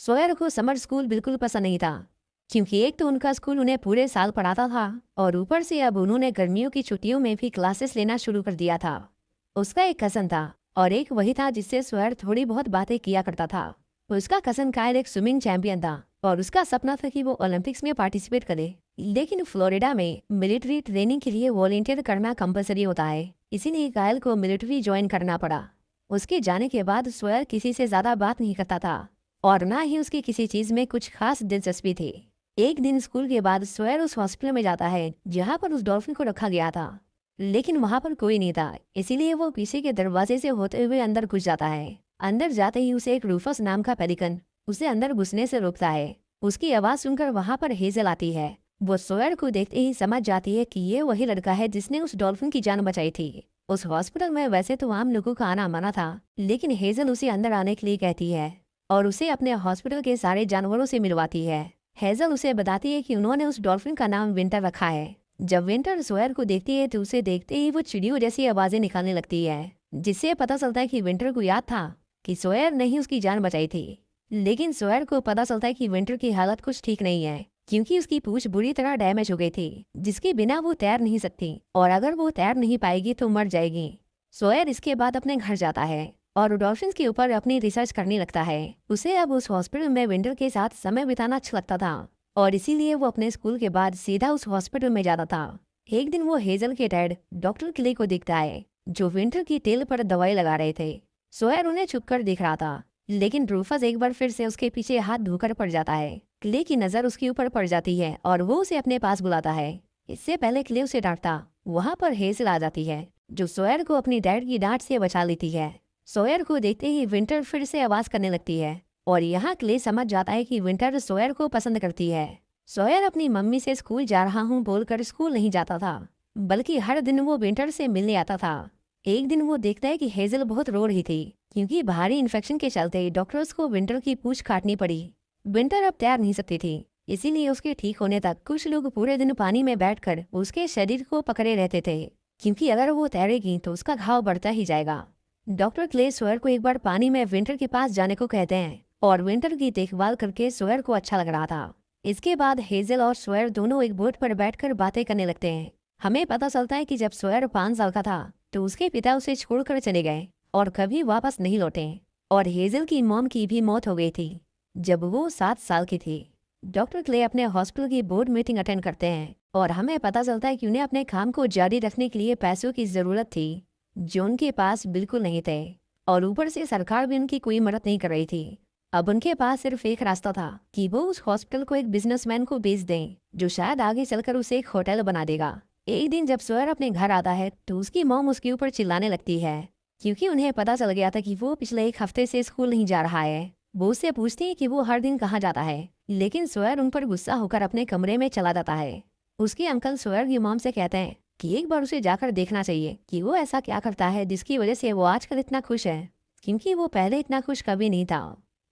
सोयर को summer school बिल्कुल पसंद नहीं था, क्योंकि एक तो उनका स्कूल उन्हें पूरे साल पढ़ाता था और ऊपर से अब उन्होंने गर्मियों की छुट्टियों में भी क्लासेस लेना शुरू कर दिया था। उसका एक कज़न था और एक वही था जिससे सोयर थोड़ी बहुत बातें किया करता था। उसका कज़न कायल एक स्विमिंग चैंपियन था और उसका सपना था कि वो ओलंपिक्स में पार्टिसिपेट करे। लेकिन फ्लोरिडा में मिलिट्री ट्रेनिंग के लिए वॉलंटियर करना कंपलसरी होता है, इसीलिए कायल को मिलिट्री ज्वाइन करना पड़ा। उसके जाने के बाद सोयर किसी से ज्यादा बात नहीं करता था और ना ही उसकी किसी चीज में कुछ खास दिलचस्पी थी। एक दिन स्कूल के बाद सोयर उस हॉस्पिटल में जाता है जहाँ पर उस डॉल्फिन को रखा गया था, लेकिन वहां पर कोई नहीं था, इसीलिए वो पीछे के दरवाजे से होते हुए अंदर घुस जाता है। अंदर जाते ही उसे एक रूफस नाम का पेलिकन उसे अंदर घुसने से रोकता है। उसकी आवाज सुनकर वहां पर हेजल आती है। वो सोयर को देखते ही समझ जाती है कि ये वही लड़का है जिसने उस डॉल्फिन की जान बचाई थी। उस हॉस्पिटल में वैसे तो आम लोगों का आना मना था, लेकिन हेजल उसे अंदर आने के लिए कहती है और उसे अपने हॉस्पिटल के सारे जानवरों से मिलवाती है। हेजल उसे बताती है कि उन्होंने उस डॉल्फिन का नाम विंटर रखा है। जब विंटर सोयर को देखती है तो उसे देखते ही वो चिड़ियों जैसी आवाजें निकालने लगती है, जिससे पता चलता है कि विंटर को याद था कि सोयर ने ही उसकी जान बचाई थी। लेकिन सोयर को पता चलता है कि विंटर की हालत कुछ ठीक नहीं है, क्योंकि उसकी पूंछ बुरी तरह डैमेज हो गई थी, जिसके बिना वो तैर नहीं सकती और अगर वो तैर नहीं पाएगी तो मर जाएगी। सोयर इसके बाद अपने घर जाता है और डॉल्फिन्स के ऊपर अपनी रिसर्च करने लगता है। उसे अब उस हॉस्पिटल में विंटर के साथ समय बिताना अच्छा लगता था और इसीलिए वो अपने स्कूल के बाद सीधा उस हॉस्पिटल में जाता था। एक दिन वो हेजल के डैड डॉक्टर क्ले को देखता है, जो विंटर की टेल पर दवाई लगा रहे थे। सोयर उन्हें छुपकर देख रहा था, लेकिन रूफस एक बार फिर से उसके पीछे हाथ धोकर पड़ जाता है। क्ले की नजर उसके ऊपर पड़ जाती है और वो उसे अपने पास बुलाता है। इससे पहले क्ले उसे डांटता, वहां पर हेजल आ जाती है, जो सोयर को अपनी डैड की डांट से बचा लेती है। सोयर को देखते ही विंटर फिर से आवाज करने लगती है और यहाँ क्ले समझ जाता है कि विंटर सोयर को पसंद करती है। सोयर अपनी मम्मी से स्कूल जा रहा हूँ बोलकर स्कूल नहीं जाता था, बल्कि हर दिन वो विंटर से मिलने आता था। एक दिन वो देखता है कि हेजल बहुत रो रही थी, क्योंकि भारी इन्फेक्शन के चलते डॉक्टर्स को विंटर की पूंछ काटनी पड़ी। विंटर अब तैर नहीं सकती थी, इसीलिए उसके ठीक होने तक कुछ लोग पूरे दिन पानी में बैठकर उसके शरीर को पकड़े रहते थे, क्योंकि अगर वो तैरेगी तो उसका घाव बढ़ता ही जाएगा। डॉक्टर क्ले सोयर को एक बार पानी में विंटर के पास जाने को कहते हैं और विंटर की देखभाल करके सोयर को अच्छा लग रहा था। इसके बाद हेजल और सोयर दोनों एक बोट पर बैठकर बातें करने लगते हैं। हमें पता चलता है कि जब सोयर 5 साल का था तो उसके पिता उसे छोड़कर चले गए और कभी वापस नहीं लौटे और हेजल की मॉम की भी मौत हो गई थी जब वो 7 साल की थी। डॉक्टर क्ले अपने हॉस्पिटल की बोर्ड मीटिंग अटेंड करते हैं और हमें पता चलता है कि उन्हें अपने काम को जारी रखने के लिए पैसों की जरूरत थी, जो उनके पास बिल्कुल नहीं थे और ऊपर से सरकार भी उनकी कोई मदद नहीं कर रही थी। अब उनके पास सिर्फ एक रास्ता था कि वो उस हॉस्पिटल को एक बिजनेसमैन को बेच दें, जो शायद आगे चलकर उसे एक होटल बना देगा। एक दिन जब सोयर अपने घर आता है तो उसकी मॉम उसके ऊपर चिल्लाने लगती है, क्योंकि उन्हें पता चल गया था कि वो पिछले 1 हफ्ते से स्कूल नहीं जा रहा है। वो उससे पूछती है कि वो हर दिन कहाँ जाता है, लेकिन सोयर उन पर गुस्सा होकर अपने कमरे में चला जाता है। उसके अंकल सोयर की मॉम से कहते हैं कि एक बार उसे जाकर देखना चाहिए कि वो ऐसा क्या करता है जिसकी वजह से वो आजकल इतना खुश है, क्योंकि वो पहले इतना खुश कभी नहीं था।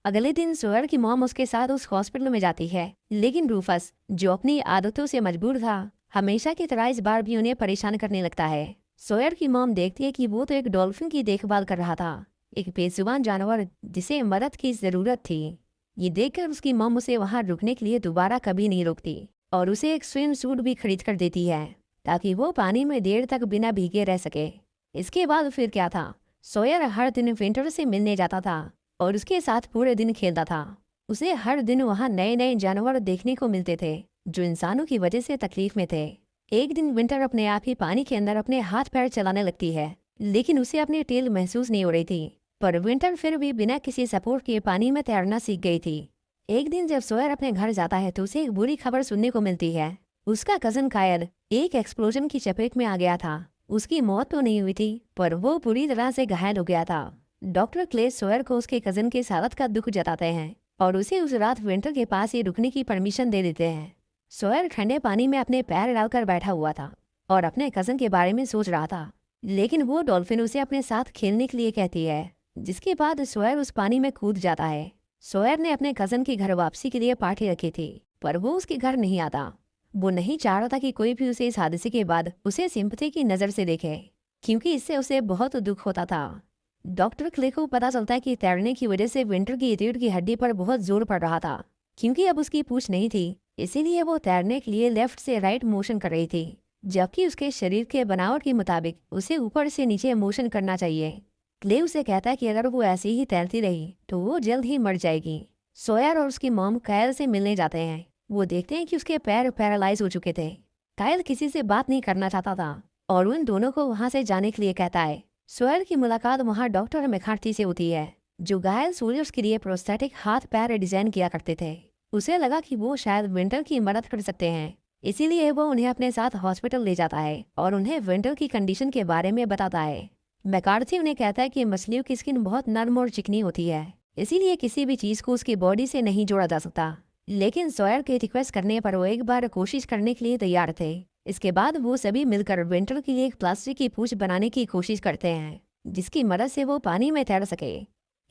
अगले दिन सोयर की मॉम उसके साथ उस हॉस्पिटल में जाती है, लेकिन रूफस, जो अपनी आदतों से मजबूर था, हमेशा की तरह इस बार भी उन्हें परेशान करने लगता है। सोयर की मॉम देखती है कि वो तो एक डॉल्फिन की देखभाल कर रहा था, एक बेजुबान जानवर जिसे मदद की जरूरत थी। ये देखकर उसकी मॉम उसे वहां रुकने के लिए दोबारा कभी नहीं रोकती और उसे एक स्विम सूट भी खरीद कर देती है, ताकि वो पानी में देर तक बिना भीगे रह सके। इसके बाद फिर क्या था, सोयर हर दिन विंटर से मिलने जाता था और उसके साथ पूरे दिन खेलता था। उसे हर दिन वहाँ नए नए जानवर देखने को मिलते थे जो इंसानों की वजह से तकलीफ में थे। एक दिन विंटर अपने आप ही पानी के अंदर अपने हाथ पैर चलाने लगती है, लेकिन उसे अपनी टेल महसूस नहीं हो रही थी। पर विंटर फिर भी बिना किसी सपोर्ट के पानी में तैरना सीख गई थी। एक दिन जब सोयर अपने घर जाता है तो उसे एक बुरी खबर सुनने को मिलती है। उसका कजन कायल एक एक्सप्लोजन की चपेट में आ गया था। उसकी मौत तो नहीं हुई थी, पर वो पूरी तरह से घायल हो गया था। डॉक्टर क्ले सोयर को उसके कजन के हालत का दुख जताते हैं और उसे उस रात विंटर के पास ही रुकने की परमिशन दे देते हैं। सोयर ठंडे पानी में अपने पैर डालकर बैठा हुआ था और अपने कजन के बारे में सोच रहा था, लेकिन वो डॉल्फिन उसे अपने साथ खेलने के लिए कहती है, जिसके बाद सोयर उस पानी में कूद जाता है। सोयर ने अपने कजन की घर वापसी के लिए पार्टी रखी थी, पर वो उसके घर नहीं आता। वो नहीं चाह रहा था कि कोई भी उसे इस हादसे के बाद उसे सिंपैथी की नजर से देखे, क्योंकि इससे उसे बहुत दुख होता था। डॉक्टर क्ले को पता चलता है कि तैरने की वजह से विंटर की रीढ़ की हड्डी पर बहुत जोर पड़ रहा था। क्योंकि अब उसकी पूंछ नहीं थी, इसीलिए वो तैरने के लिए लेफ्ट से राइट मोशन कर रही थी, जबकि उसके शरीर के बनावट के मुताबिक उसे ऊपर से नीचे मोशन करना चाहिए। क्ले उसे कहता है कि अगर वो ऐसे ही तैरती रही तो वो जल्द ही मर जाएगी। सोयर और उसकी मॉम कायल से मिलने जाते हैं। वो देखते हैं कि उसके पैर पैरालाइज हो चुके थे। कायल किसी से बात नहीं करना चाहता था और उन दोनों को वहां से जाने के लिए कहता है। सोयर की मुलाकात वहां डॉक्टर मैकार्थी से होती है, जो घायल सोल्जर्स के लिए प्रोस्थेटिक हाथ पैर डिजाइन किया करते थे। उसे लगा कि वो शायद विंटर की मदद कर सकते हैं, इसीलिए वो उन्हें अपने साथ हॉस्पिटल ले जाता है और उन्हें विंटर की कंडीशन के बारे में बताता है। मैकार्थी उन्हें कहता है कि मछलियों की स्किन बहुत नरम और चिकनी होती है, इसीलिए किसी भी चीज को उसकी बॉडी से नहीं जोड़ा जा सकता। लेकिन सोयर के रिक्वेस्ट करने पर वो एक बार कोशिश करने के लिए तैयार थे। इसके बाद वो सभी मिलकर विंटर के लिए एक प्लास्टिक की पूंछ बनाने की कोशिश करते हैं, जिसकी मदद से वो पानी में तैर सके।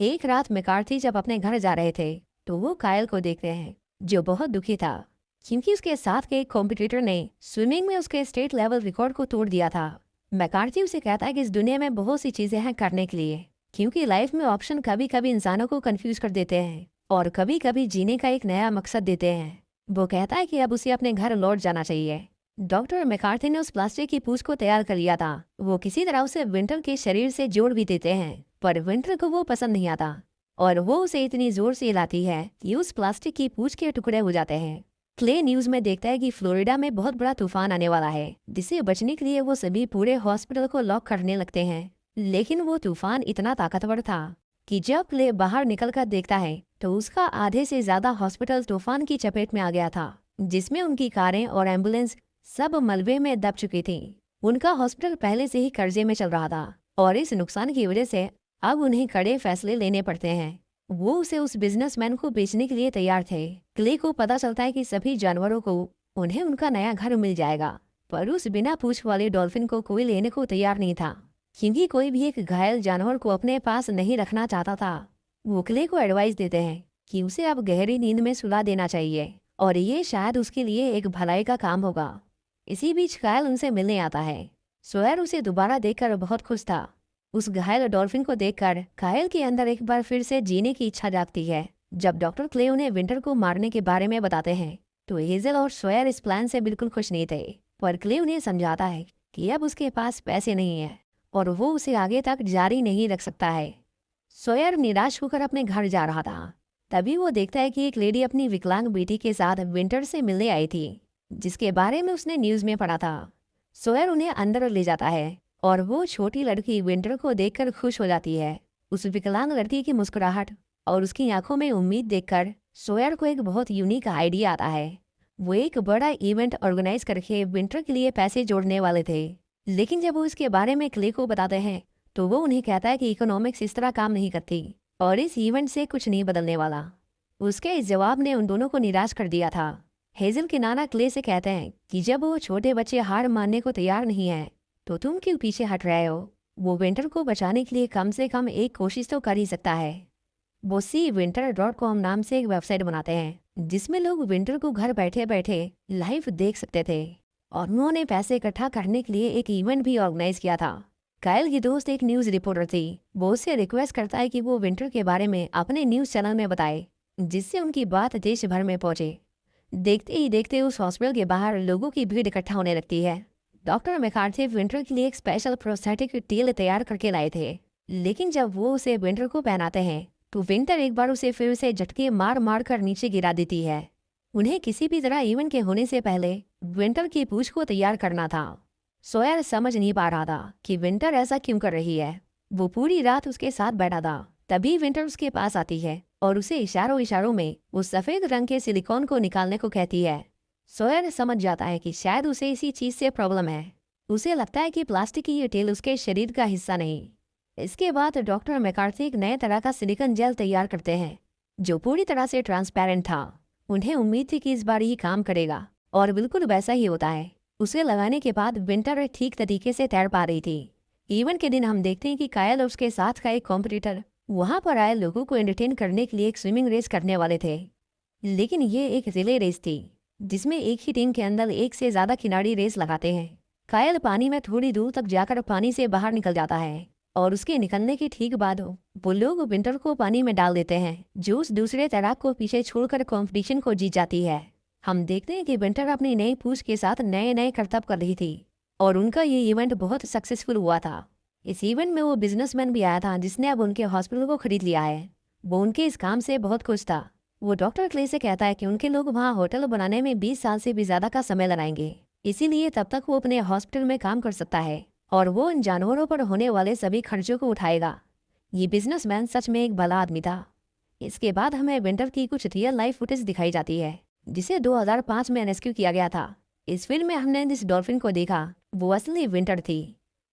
एक रात मैकार्थी जब अपने घर जा रहे थे तो वो कायल को देखते हैं, जो बहुत दुखी था क्योंकि उसके साथ के एक कॉम्पिटिटर ने स्विमिंग में उसके स्टेट लेवल रिकॉर्ड को तोड़ दिया था। मैकार्थी उसे कहता है कि इस दुनिया में बहुत सी चीजें हैं करने के लिए, क्योंकि लाइफ में ऑप्शन कभी कभी इंसानों को कंफ्यूज कर देते हैं और कभी कभी जीने का एक नया मकसद देते हैं। वो कहता है कि अब उसे अपने घर लौट जाना चाहिए। डॉक्टर मैकार्थी ने उस प्लास्टिक की पूंछ को तैयार कर लिया था। वो किसी तरह उसे विंटर के शरीर से जोड़ भी देते हैं, पर विंटर को वो पसंद नहीं आता और वो उसे इतनी जोर से हिलाती है कि उस प्लास्टिक की पूंछ के टुकड़े हो जाते हैं। क्ले न्यूज में देखता है कि फ्लोरिडा में बहुत बड़ा तूफान आने वाला है, जिससे बचने के लिए वो सभी पूरे हॉस्पिटल को लॉक करने लगते हैं। लेकिन वो तूफान इतना ताकतवर था कि जब क्ले बाहर निकलकर देखता है तो उसका आधे से ज्यादा हॉस्पिटल तूफान की चपेट में आ गया था, जिसमें उनकी कारें और एम्बुलेंस सब मलबे में दब चुकी थी। उनका हॉस्पिटल पहले से ही कर्जे में चल रहा था और इस नुकसान की वजह से अब उन्हें कड़े फैसले लेने पड़ते हैं। वो उसे उस बिजनेसमैन को बेचने के लिए तैयार थे। क्ले को पता चलता है कि सभी जानवरों को उन्हें उनका नया घर मिल जाएगा, पर उस बिना पूंछ वाले डॉल्फिन को कोई लेने को तैयार नहीं था, क्योंकि कोई भी एक घायल जानवर को अपने पास नहीं रखना चाहता था। वो क्ले को एडवाइस देते हैं कि उसे अब गहरी नींद में सुला देना चाहिए और ये शायद उसके लिए एक भलाई का काम होगा। इसी बीच कायल उनसे मिलने आता है। सोयर उसे दोबारा देखकर बहुत खुश था। उस घायल डॉल्फिन को देखकर कायल के अंदर एक बार फिर से जीने की इच्छा जागती है। जब डॉक्टर क्ले उन्हें विंटर को मारने के बारे में बताते हैं तो हेजल और सोयर इस प्लान से बिल्कुल खुश नहीं थे, पर क्ले उन्हें समझाता है कि अब उसके पास पैसे नहीं है और वो उसे आगे तक जारी नहीं रख सकता है। सोयर निराश होकर अपने घर जा रहा था, तभी वो देखता है कि एक लेडी अपनी विकलांग बेटी के साथ विंटर से मिलने आई थी, जिसके बारे में उसने न्यूज में पढ़ा था। सोयर उन्हें अंदर ले जाता है और वो छोटी लड़की विंटर को देखकर खुश हो जाती है। उस विकलांग लड़की की मुस्कुराहट और उसकी आंखों में उम्मीद देखकर सोयर को एक बहुत यूनिक आइडिया आता है। वो एक बड़ा इवेंट ऑर्गेनाइज करके विंटर के लिए पैसे जोड़ने वाले थे, लेकिन जब वो इसके बारे में क्ले को बताते हैं तो वो उन्हें कहता है कि इकोनॉमिक्स इस तरह काम नहीं करती और इस इवेंट से कुछ नहीं बदलने वाला। उसके इस जवाब ने उन दोनों को निराश कर दिया था। हेजल के नाना क्ले से कहते हैं कि जब वो छोटे बच्चे हार मानने को तैयार नहीं है तो तुम क्यों पीछे हट रहे हो। वो विंटर को बचाने के लिए कम से कम एक कोशिश तो कर ही सकता है। वो CWinter.com नाम से एक वेबसाइट बनाते हैं, जिसमें लोग विंटर को घर बैठे बैठे लाइव देख सकते थे, और उन्होंने पैसे इकट्ठा करने के लिए एक इवेंट भी ऑर्गेनाइज किया था। कायल की दोस्त एक न्यूज रिपोर्टर थी। वो उससे रिक्वेस्ट करता है कि वो विंटर के बारे में अपने न्यूज चैनल में बताए, जिससे उनकी बात देश भर में पहुंचे। देखते ही देखते उस हॉस्पिटल के बाहर लोगों की भीड़ इकट्ठा होने लगती है। डॉक्टर मैकार्थी विंटर के लिए एक स्पेशल प्रोस्थेटिक टेल तैयार करके लाए थे, लेकिन जब वो उसे विंटर को पहनाते हैं तो विंटर एक बार उसे फिर से झटके मार मार कर नीचे गिरा देती है। उन्हें किसी भी तरह इवेंट के होने से पहले विंटर की पूंछ को तैयार करना था। सोयर समझ नहीं पा रहा था कि विंटर ऐसा क्यों कर रही है। वो पूरी रात उसके साथ बैठा था। तभी विंटर उसके पास आती है और उसे इशारों इशारों में उस सफेद रंग के सिलिकॉन को निकालने को कहती है। सोयर समझ जाता है कि शायद उसे इसी चीज से प्रॉब्लम है। उसे लगता है कि प्लास्टिक की ये टेल उसके शरीर का हिस्सा नहीं। इसके बाद डॉक्टर मैकार्थी एक नए तरह का सिलिकॉन जेल तैयार करते हैं, जो पूरी तरह से ट्रांसपेरेंट था। उन्हें उम्मीद थी कि इस बार ये काम करेगा, और बिल्कुल वैसा ही होता है। उसे लगाने के बाद विंटर ठीक तरीके से तैर पा रही थी। इवेंट के दिन हम देखते हैं कि कायल और उसके साथ का एक कॉम्पिटिटर वहां पर आए लोगों को एंटरटेन करने के लिए एक स्विमिंग रेस करने वाले थे, लेकिन ये एक रिले रेस थी, जिसमें एक ही टीम के अंदर एक से ज्यादा खिलाड़ी रेस लगाते हैं। कायल पानी में थोड़ी दूर तक जाकर पानी से बाहर निकल जाता है और उसके निकलने के ठीक बाद वो लोग विंटर को पानी में डाल देते हैं, जो उस दूसरे तैराक को पीछे छोड़कर कंपटीशन को जीत जाती है। हम देखते हैं कि विंटर अपनी नई पूछ के साथ नए नए करतब कर रही थी और उनका ये इवेंट बहुत सक्सेसफुल हुआ था। इस इवेंट में वो बिजनेसमैन भी आया था जिसने अब उनके हॉस्पिटल को खरीद लिया है। वो उनके इस काम से बहुत खुश था। वो डॉक्टर क्ले से कहता है कि उनके लोग वहाँ होटल बनाने में 20 साल से भी ज्यादा का समय लगाएंगे, इसीलिए तब तक वो अपने हॉस्पिटल में काम कर सकता है और वो इन जानवरों पर होने वाले सभी खर्चों को उठाएगा। ये बिजनेसमैन सच में एक भला आदमी था। इसके बाद हमें विंटर की कुछ रियल लाइफ फुटेज दिखाई जाती है जिसे 2005 में रेस्क्यू किया गया था। इस फिल्म में हमने जिस डॉल्फिन को देखा वो असली विंटर थी।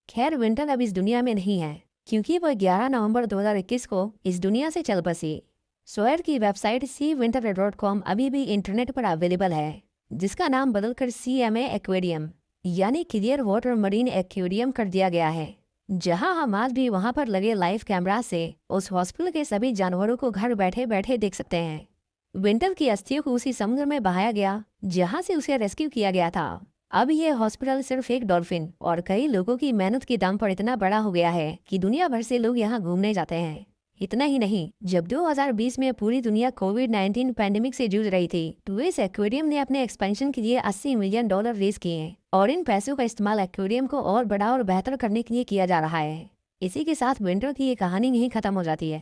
खैर विंटर अब इस दुनिया में नहीं है क्योंकि वह 11 नवंबर 2021 को इस दुनिया से चल बसी। सोयर की वेबसाइट seawinter.com अभी भी इंटरनेट पर अवेलेबल है, जिसका नाम बदलकर CMA एक्वेरियम यानी क्लियर वाटर मरीन एक्वेरियम कर दिया गया है, जहां हम आज भी वहां पर लगे लाइव कैमरा से उस हॉस्पिटल के सभी जानवरों को घर बैठे बैठे देख सकते हैं। विंटर की अस्थियों को उसी समुद्र में बहाया गया जहां से उसे रेस्क्यू किया गया था। अब यह हॉस्पिटल सिर्फ एक डॉल्फिन और कई लोगों की मेहनत के दम पर इतना बड़ा हो गया है कि दुनिया भर से लोग यहाँ घूमने जाते हैं। इतना ही नहीं, जब 2020 में पूरी दुनिया कोविड-19 पैंडेमिक से जूझ रही थी तो इस एक्वेरियम ने अपने एक्सपेंशन के लिए $80 मिलियन रेज किए और इन पैसों का इस्तेमाल एक्वेरियम को और बड़ा और बेहतर करने के लिए किया जा रहा है। इसी के साथ विंटर की ये कहानी यहीं खत्म हो जाती है।